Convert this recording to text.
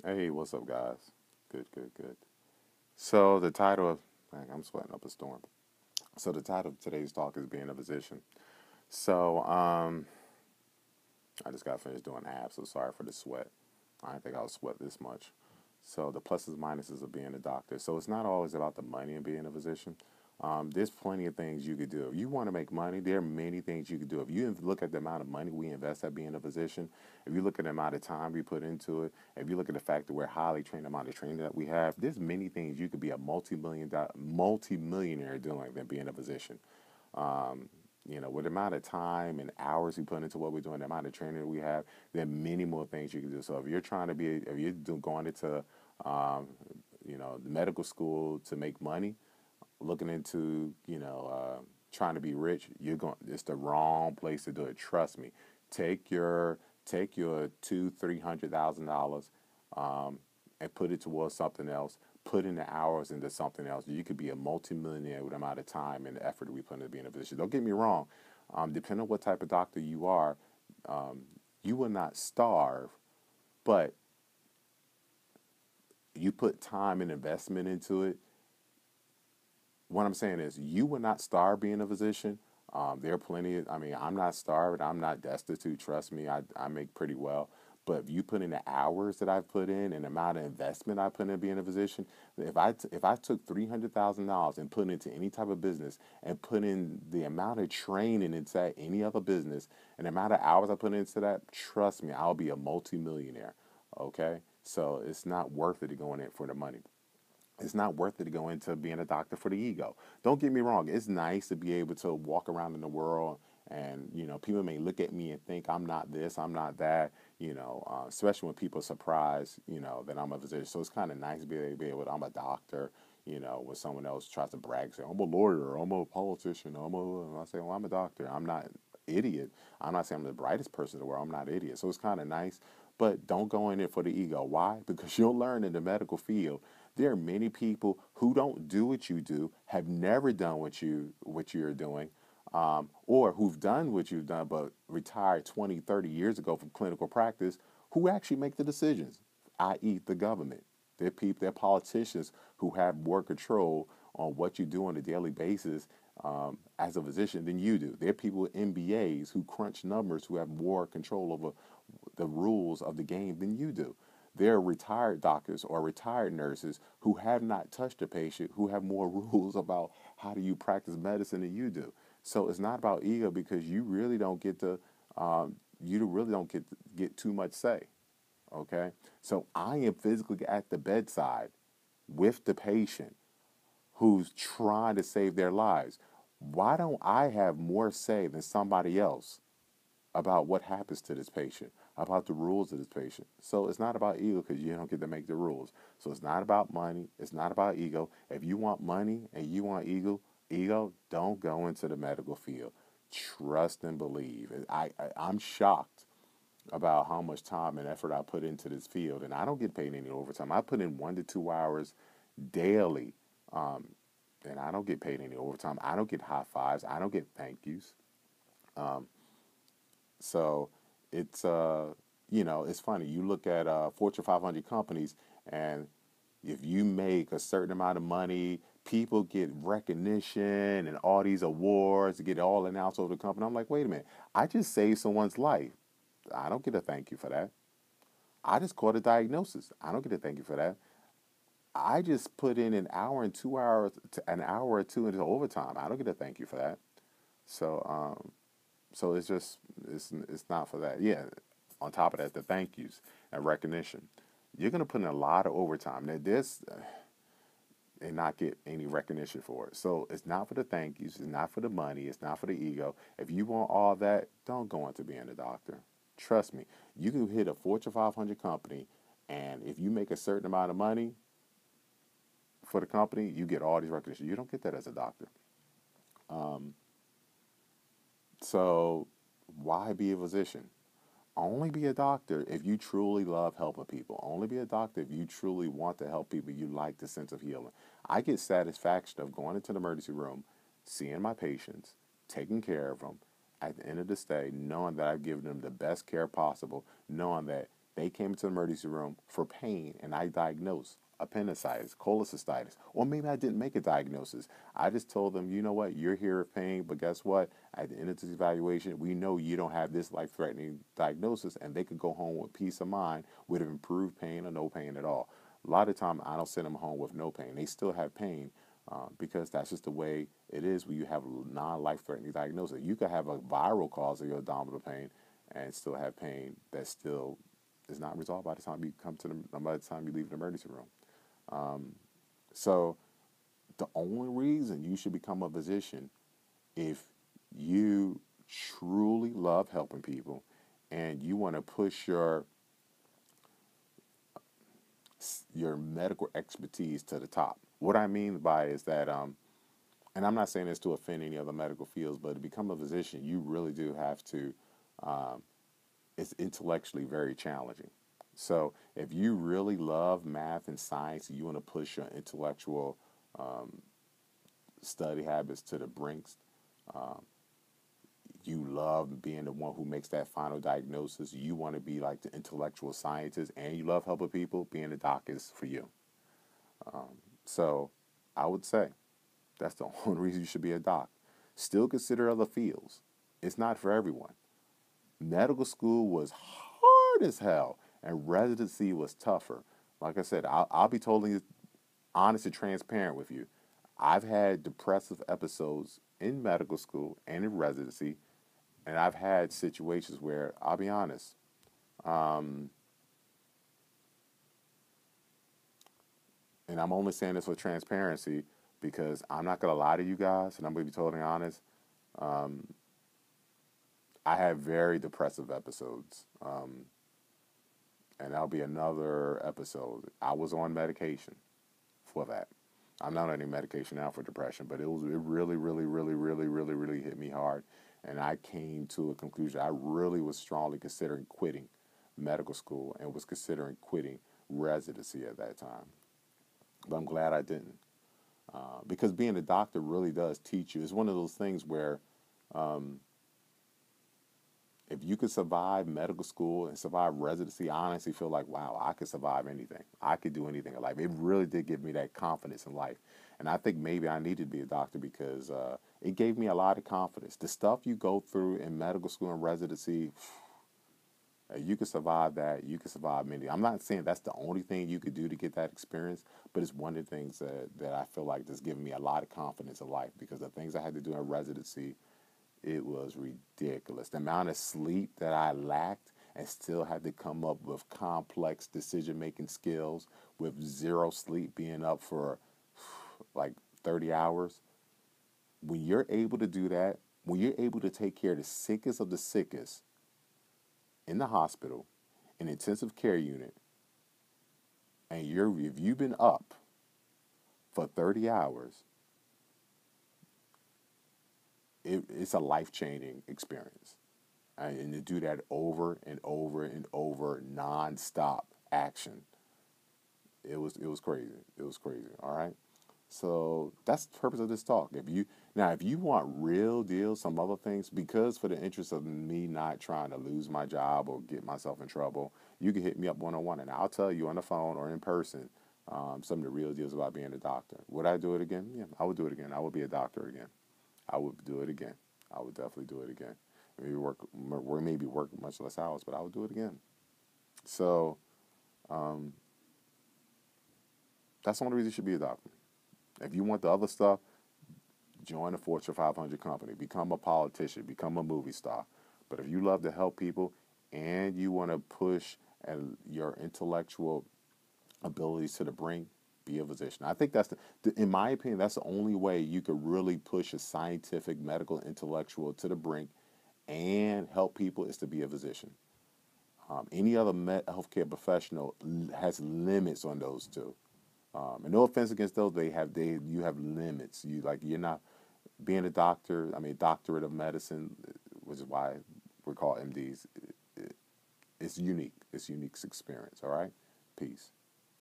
Hey, what's up, guys? Good, good, good. So the title of, dang, I'm sweating up a storm. So the title of today's talk is being a physician. So I just got finished doing abs, so sorry for the sweat. I didn't think I would sweat this much. So the pluses and minuses of being a doctor. So it's not always about the money and being a physician. There's plenty of things you could do. If you want to make money, there are many things you could do. If you look at the amount of money we invest at being a physician, if you look at the amount of time we put into it, if you look at the fact that we're highly trained, the amount of training that we have, there's many things you could be a multi-millionaire doing than being a physician. Um, with the amount of time and hours we put into what we're doing, the amount of training that we have, there are many more things you can do. So if you're trying to be, if you're going into, um, the medical school to make money, looking into, trying to be rich, it's the wrong place to do it. Trust me. Take your take your $200,000-300,000, and put it towards something else. Put in the hours into something else. You could be a multimillionaire with the amount of time and the effort that we put into being a physician. Don't get me wrong. Depending on what type of doctor you are, um, you will not starve, but you put time and investment into it. What I'm saying is, you will not starve being a physician. There are plenty of, I mean, I'm not starving. I'm not destitute. Trust me, I make pretty well. But if you put in the hours that I've put in and the amount of investment I put in being a physician, if I took $300,000 and put it into any type of business and put in the amount of training into any other business and the amount of hours I put into that, trust me, I'll be a multimillionaire. Okay, so it's not worth it to go in it for the money. It's not worth it to go into being a doctor for the ego. Don't get me wrong. It's nice to be able to walk around in the world and, people may look at me and think I'm not this, I'm not that, especially when people are surprised, that I'm a physician. So it's kind of nice to be able to, I'm a doctor, when someone else tries to brag, say, I'm a lawyer, I'm a politician, I say, well, I'm a doctor. I'm not idiot. I'm not saying I'm the brightest person in the world. I'm not an idiot. So it's kind of nice, but don't go in it for the ego. Why? Because you'll learn in the medical field there are many people who don't do what you do, have never done what you're doing, or who've done what you've done but retired 20, 30 years ago from clinical practice, who actually make the decisions, i.e., the government. They're politicians who have more control on what you do on a daily basis as a physician than you do. They're people with MBAs who crunch numbers who have more control over the rules of the game than you do. There are retired doctors or retired nurses who have not touched a patient, who have more rules about how do you practice medicine than you do. So it's not about ego because you really don't get to, you really don't get too much say. Okay, so I am physically at the bedside with the patient who's trying to save their lives. Why don't I have more say than somebody else about what happens to this patient, about the rules of this patient? So it's not about ego because you don't get to make the rules. So it's not about money. It's not about ego. If you want money and you want ego, don't go into the medical field. Trust and believe. I'm shocked about how much time and effort I put into this field, and I don't get paid any overtime. I put in 1 to 2 hours daily, um, and I don't get paid any overtime. I don't get high fives. I don't get thank yous. Um, so it's it's funny. You look at Fortune 500 companies, and if you make a certain amount of money, people get recognition and all these awards get all announced over the company. I'm like, wait a minute, I just saved someone's life. I don't get a thank you for that. I just caught a diagnosis. I don't get a thank you for that. I just put in an hour or two into overtime. I don't get a thank you for that. So, so it's not for that. Yeah. On top of that, the thank yous and recognition. You're gonna put in a lot of overtime. Now this and not get any recognition for it. So it's not for the thank yous. It's not for the money. It's not for the ego. If you want all that, don't go into being a doctor. Trust me. You can hit a Fortune 500 company, and if you make a certain amount of money for the company, you get all these recognition. You don't get that as a doctor. Um, so why be a physician? Only be a doctor if you truly love helping people. Only be a doctor if you truly want to help people. You like the sense of healing. I get satisfaction of going into the emergency room, seeing my patients, taking care of them. At the end of the day, knowing that I've given them the best care possible, knowing that They came into the emergency room for pain, and I diagnosed appendicitis, cholecystitis, or maybe I didn't make a diagnosis. I just told them, you know what, you're here with pain, but guess what? At the end of this evaluation, we know you don't have this life-threatening diagnosis, and they could go home with peace of mind with improved pain or no pain at all. A lot of time, I don't send them home with no pain. They still have pain because that's just the way it is when you have a non-life-threatening diagnosis. You could have a viral cause of your abdominal pain and still have pain that still is not resolved by the time you come to by the time you leave the emergency room. So the only reason you should become a physician if you truly love helping people and you want to push your medical expertise to the top. What I mean by is that, and I'm not saying this to offend any other medical fields, but to become a physician, you really do have to. It's intellectually very challenging. So if you really love math and science, you want to push your intellectual study habits to the brinks. Um, you love being the one who makes that final diagnosis. You want to be like the intellectual scientist, and you love helping people. Being a doc is for you. So I would say that's the only reason you should be a doc. Still consider other fields. It's not for everyone. Medical school was hard as hell, and residency was tougher. Like I said, I'll be totally honest and transparent with you. I've had depressive episodes in medical school and in residency, and I've had situations where, I'll be honest, um, and I'm only saying this for transparency because I'm not going to lie to you guys, and I'm going to be totally honest. Um, I had very depressive episodes, and that'll be another episode. I was on medication for that. I'm not on any medication now for depression, but it really, really, really, really, really, really hit me hard, and I came to a conclusion. I really was strongly considering quitting medical school and was considering quitting residency at that time. But I'm glad I didn't, because being a doctor really does teach you. It's one of those things where um, if you could survive medical school and survive residency, I honestly feel like, wow, I could survive anything. I could do anything in life. It really did give me that confidence in life. And I think maybe I needed to be a doctor because it gave me a lot of confidence. The stuff you go through in medical school and residency, you can survive that. You can survive many. I'm not saying that's the only thing you could do to get that experience, but it's one of the things that I feel like just giving me a lot of confidence in life because the things I had to do in residency, it was ridiculous. The amount of sleep that I lacked and still had to come up with complex decision-making skills with zero sleep, being up for like 30 hours. When you're able to do that, when you're able to take care of the sickest of the sickest in the hospital, in intensive care unit, and if you've been up for 30 hours, it's a life-changing experience. And to do that over and over and over, non-stop action, it was crazy. It was crazy. All right. So that's the purpose of this talk. If you want real deals, some other things, because for the interest of me not trying to lose my job or get myself in trouble, you can hit me up one-on-one, and I'll tell you on the phone or in person some of the real deals about being a doctor. Would I do it again? Yeah, I would do it again. I would be a doctor again. I would do it again. I would definitely do it again. Maybe work much less hours, but I would do it again. So um, that's the only reason you should be a doctor. If you want the other stuff, join a Fortune 500 company, become a politician, become a movie star. But if you love to help people and you want to push your intellectual abilities to the brink, be a physician. I think in my opinion, that's the only way you could really push a scientific, medical, intellectual to the brink and help people is to be a physician. Any other healthcare professional has limits on those two. And no offense against those, you have limits. You're not being a doctor. I mean, doctorate of medicine, which is why we're called MDs. It's unique. It's a unique experience. All right, peace.